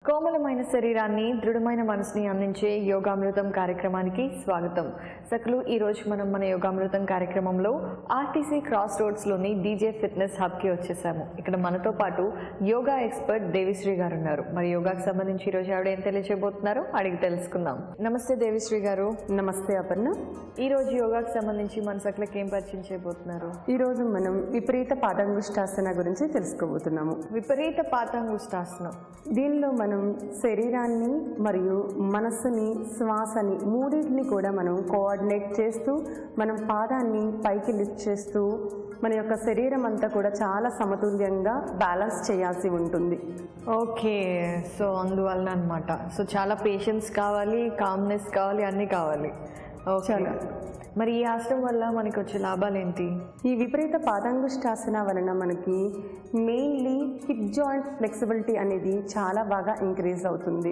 కోమలమైన శరీరాన్ని దృఢమైన మనసుని అందించే యోగామృతం కార్యక్రమానికి స్వాగతం. సకలు ఈ రోజు మనం మన యోగామృతం కార్యక్రమంలో ఆర్టీసీ క్రాస్ రోడ్స్ లోని డీజే ఫిట్నెస్ హబ్ కి వచ్చేసాము. ఇక్కడ మనతో పాటు యోగా ఎక్స్పర్ట్ దేవిశ్రీ గారు ఉన్నారు. మరి యోగాకి సంబంధించి ఈ రోజు ఆవిడ ఏం తెలియజేయబోతున్నారో అడిగి తెలుసుకుందాం. నమస్తే దేవిశ్రీ గారు. నమస్తే అపర్ణ. ఈ రోజు యోగాకి సంబంధించి మన సకలకి ఏం పరిచయం చేయబోతున్నారు? ఈ రోజు మనం విపరీత పాదాంగుష్టాసన గురించి తెలుసుకోబోతున్నాము. విపరీత పాదాంగుష్టాసనం, దీనిలో మనం శరీరాన్ని మరియు మనస్సుని శ్వాసని మూడింటిని కూడా మనం కోఆర్డినేట్ చేస్తూ మనం పాదాన్ని పైకి లిఫ్ట్ చేస్తూ మన యొక్క శరీరం అంతా కూడా చాలా సమతుల్యంగా బ్యాలెన్స్ చేయాల్సి ఉంటుంది. ఓకే, సో అందువల్ల అనమాట. సో చాలా పేషెన్స్ కావాలి, కామ్నెస్ కావాలి, అన్నీ కావాలి. చాలా. మరి ఈ ఆసనం వల్ల మనకి వచ్చే లాభాలు ఏంటి? ఈ విపరీత పాదాంగుష్టాసన వలన మనకి మెయిన్లీ హిప్ జాయింట్ ఫ్లెక్సిబిలిటీ అనేది చాలా బాగా ఇంక్రీజ్ అవుతుంది.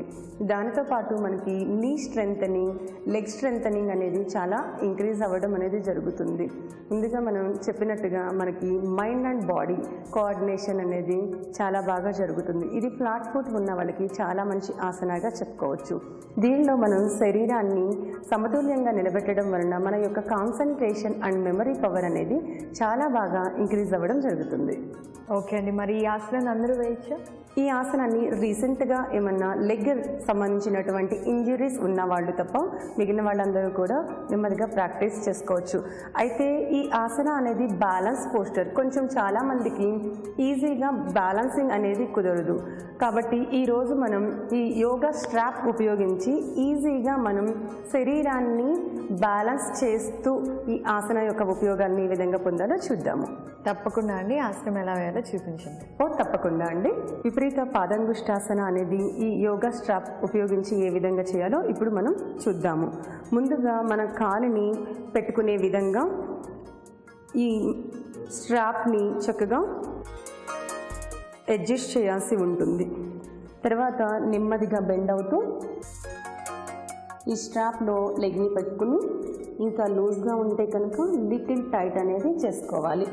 దానితో పాటు మనకి నీ స్ట్రెంథనింగ్, లెగ్ స్ట్రెంథనింగ్ అనేది చాలా ఇంక్రీజ్ అవ్వడం అనేది జరుగుతుంది. ముందుగా మనం చెప్పినట్టుగా మనకి మైండ్ అండ్ బాడీ కోఆర్డినేషన్ అనేది చాలా బాగా జరుగుతుంది. ఇది ఫ్లాట్ ఫుట్ ఉన్న వాళ్ళకి చాలా మంచి ఆసనాగా చెప్పుకోవచ్చు. దీనిలో మనం శరీరాన్ని సమతుల్యంగా నిలబెట్టడం వలన మన యొక్క కాన్సన్ట్రేషన్ అండ్ మెమరీ పవర్ అనేది చాలా బాగా ఇంక్రీజ్ అవ్వడం జరుగుతుంది. ఓకే అండి, మరి ఈ ఆసనాన్ని అందరూ వేయచ్చా? ఈ ఆసనాన్ని రీసెంట్గా ఏమన్నా లెగ్ సంబంధించినటువంటి ఇంజరీస్ ఉన్న వాళ్ళు తప్ప మిగిలిన వాళ్ళందరూ కూడా నెమ్మదిగా ప్రాక్టీస్ చేసుకోవచ్చు. అయితే ఈ ఆసన అనేది బ్యాలెన్స్ పోస్టర్, కొంచెం చాలామందికి ఈజీగా బ్యాలెన్సింగ్ అనేది కుదరదు. కాబట్టి ఈరోజు మనం ఈ యోగా స్ట్రాప్ ఉపయోగించి ఈజీగా మనం శరీరాన్ని బ్యాలెన్స్ చేస్తూ ఈ ఆసన యొక్క ఉపయోగాన్ని ఏ విధంగా పొందాలో చూద్దాము. తప్పకుండా అండి, ఆసనం ఎలా వేయాలో చూపించండి. తప్పకుండా అండి. విపరీత పాదాంగుష్టాసన అనేది ఈ యోగా స్ట్రాప్ ఉపయోగించి ఏ విధంగా చేయాలో ఇప్పుడు మనం చూద్దాము. ముందుగా మన కాలుని పెట్టుకునే విధంగా ఈ స్ట్రాప్ని చక్కగా అడ్జస్ట్ చేయాల్సి ఉంటుంది. తర్వాత నెమ్మదిగా బెండ్ అవుతూ ఈ స్ట్రాప్లో లెగ్ని పెట్టుకుని ఇంకా లూజ్గా ఉంటే కనుక లిటిల్ టైట్ అనేది చేసుకోవాలి.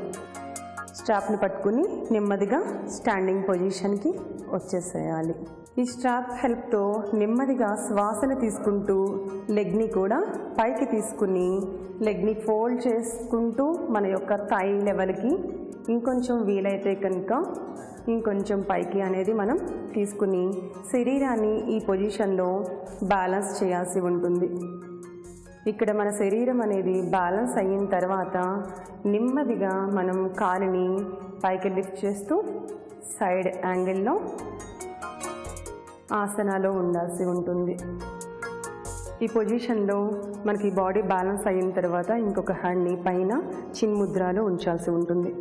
స్ట్రాప్ని పట్టుకుని నెమ్మదిగా స్టాండింగ్ పొజిషన్కి వచ్చేసేయాలి. ఈ స్ట్రాప్ హెల్ప్తో నెమ్మదిగా శ్వాసను తీసుకుంటూ లెగ్ని కూడా పైకి తీసుకుని లెగ్ని ఫోల్డ్ చేసుకుంటూ మన యొక్క థై లెవెల్కి ఇంకొంచెం వీలైతే కనుక ఇంకొంచెం పైకి అనేది మనం తీసుకుని శరీరాన్ని ఈ పొజిషన్లో బ్యాలెన్స్ చేయాల్సి ఉంటుంది. ఇక్కడ మన శరీరం అనేది బ్యాలెన్స్ అయిన తర్వాత నెమ్మదిగా మనం కాలుని పైకి లిఫ్ట్ చేస్తూ సైడ్ యాంగిల్లో ఆసనాలో ఉండాల్సి ఉంటుంది. ఈ పొజిషన్లో మనకి బాడీ బ్యాలెన్స్ అయిన తర్వాత ఇంకొక హ్యాండ్ని పైన చిన్ముద్రలో ఉంచాల్సి ఉంటుంది.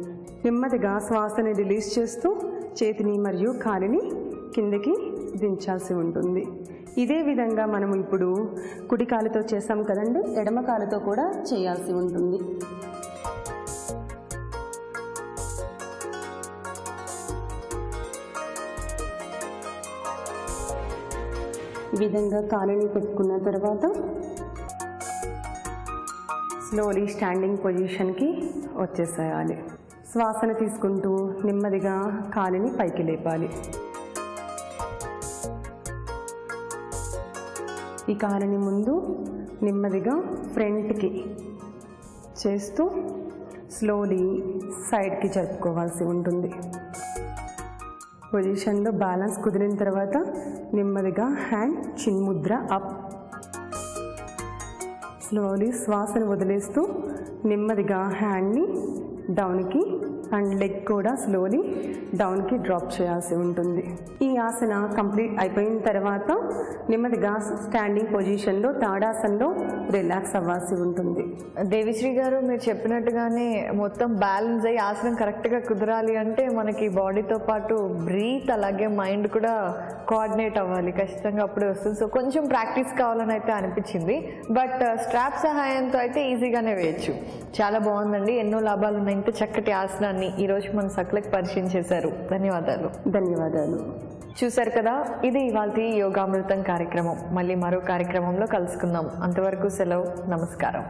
నెమ్మదిగా శ్వాసని రిలీజ్ చేస్తూ చేతిని మరియు కాలిని కిందకి దించాల్సి ఉంటుంది. ఇదే విధంగా మనం ఇప్పుడు కుడి కాలుతో చేసాం కదండి, ఎడమ కాలుతో కూడా చేయాల్సి ఉంటుంది. ఈ విధంగా కాలుని పెట్టుకున్న తర్వాత స్లోలీ స్టాండింగ్ పొజిషన్కి వచ్చేసేయాలి. శ్వాసను తీసుకుంటూ నెమ్మదిగా కాలుని పైకి లేపాలి. ఈ కాలుని ముందు నెమ్మదిగా ఫ్రంట్కి చేస్తూ స్లోలీ సైడ్కి జరుపుకోవాల్సి ఉంటుంది. పొజిషన్లో బ్యాలెన్స్ కుదిరిన తర్వాత నెమ్మదిగా హ్యాండ్ చిన్ముద్ర అప్. స్లోలీ శ్వాసను వదిలేస్తూ నెమ్మదిగా హ్యాండ్ని డౌన్కి అండ్ లెగ్ కూడా స్లోలీ డౌన్కి డ్రాప్ చేయాల్సి ఉంటుంది. ఈ ఆసన కంప్లీట్ అయిపోయిన తర్వాత నెమ్మదిగా స్టాండింగ్ పొజిషన్లో తాడాసనలో రిలాక్స్ అవ్వాల్సి ఉంటుంది. దేవిశ్రీ గారు, మీరు చెప్పినట్టుగానే మొత్తం బ్యాలెన్స్ అయ్యి ఆసనం కరెక్ట్గా కుదరాలి అంటే మనకి బాడీతో పాటు బ్రీత్ అలాగే మైండ్ కూడా కోఆర్డినేట్ అవ్వాలి. ఖచ్చితంగా అప్పుడే వస్తుంది. సో కొంచెం ప్రాక్టీస్ కావాలని అయితే అనిపించింది, బట్ స్ట్రాప్ సహాయంతో అయితే ఈజీగానే వేయచ్చు. చాలా బాగుందండి, ఎన్నో లాభాలు ఉన్నాయి. ఇంత చక్కటి ఆసనాన్ని ఈరోజు మన సకలకి పరిచయం చేశారు. ధన్యవాదాలు. ధన్యవాదాలు. చూశారు కదా, ఇది ఇవాల్టి యోగామృతం కార్యక్రమం. మళ్ళీ మరో కార్యక్రమంలో కలుసుకుందాం. అంతవరకు సెలవు. నమస్కారం.